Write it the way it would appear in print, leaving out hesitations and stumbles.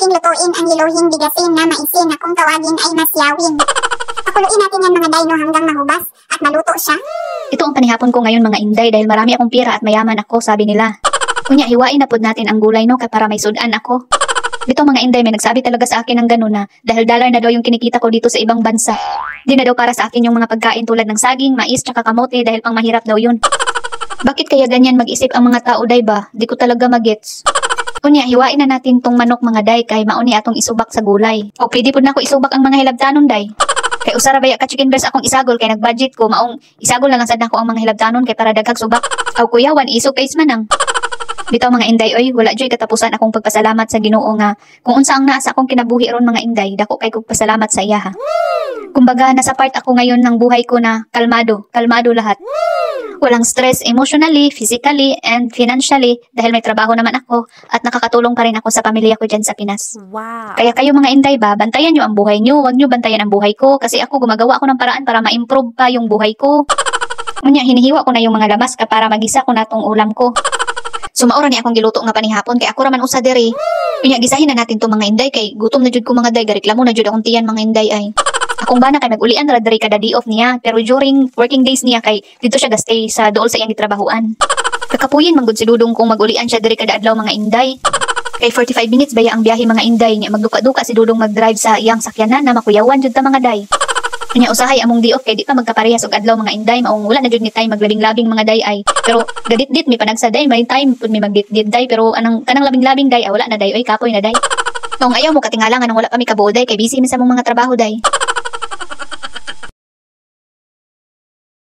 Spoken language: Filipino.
aking lutuin ang liluhing bigasin na maisin na kung tawagin ay masyawin. Pakuluin natin yan mga day no hanggang mahubas at maluto siya. Ito ang panihapon ko ngayon mga inday dahil marami akong pira at mayaman ako, sabi nila. Kunya, hiwain na pod natin ang gulay no para may sudan ako. Dito mga inday, may nagsabi talaga sa akin ng gano'n na dahil dollar na daw yung kinikita ko dito sa ibang bansa. Di na daw para sa akin yung mga pagkain tulad ng saging, mais, tsaka kamote dahil pang mahirap daw yun. Bakit kaya ganyan mag-isip ang mga tao day ba? Di ko talaga magets. Kunya, hiwain na natin tong manok mga day kay mauni atong isubak sa gulay. O pwede po na ako isubak ang mga hilabtanon day. Kay usara baya ka chicken breast akong isagol kay nag-budget ko maong isagol na lang sad nako ang mga hilabtanon kay para daghag subak. Aw kuya, one isog kays manang. Bitaw mga inday, oy, wala joy katapusan akong pagpasalamat sa Ginoo nga kung unsa ang naa sa akong kinabuhi ron mga inday, dako kay kog pasalamat sa iya ha. Kumbaga nasa part ako ngayon ng buhay ko na kalmado lahat. Walang stress emotionally, physically, and financially dahil may trabaho naman ako at nakakatulong pa rin ako sa pamilya ko dyan sa Pinas. Wow. Kaya kayo mga inday ba, bantayan nyo ang buhay nyo, huwag nyo bantayan ang buhay ko kasi ako gumagawa ako ng paraan para ma-improve pa yung buhay ko. Ngunya, hinihiwa ko na yung mga lamas ka para magisa ko na tong ulam ko. So maura ni akong giluto nga panihapon kay ako raman usa diri. Unya gisahin na natin to mga inday kay gutom na jud ko mga day, gareklamo na jud akong tiyan mga inday ay. Akong bana kay mag-ulian ra diri kada day off niya pero during working days niya kay dito siya gastay sa dool sa iyang gitrabahuan. Kakapuyin man gud si Dudong kung mag-ulian siya diri kada adlaw mga inday. Kay 45 minutes baya ang biyahe mga inday niya magduka-duka si Dudong mag-drive sa iyang sakyanan na makuyawan jud ta mga day. Kanya usahay among di off kay di pa magkaparehas og adlaw mga inday maong wala na jud ni time maglabing-labing mga day ay pero gadit-dit mi panagsa day may time pud mi magdit-dit day pero kanang labing-labing day wala na day oy kapoy na day. Maong ayaw mo katingala nga nang wala pa mi kabuo day kay busy mi sa mong mga trabaho day.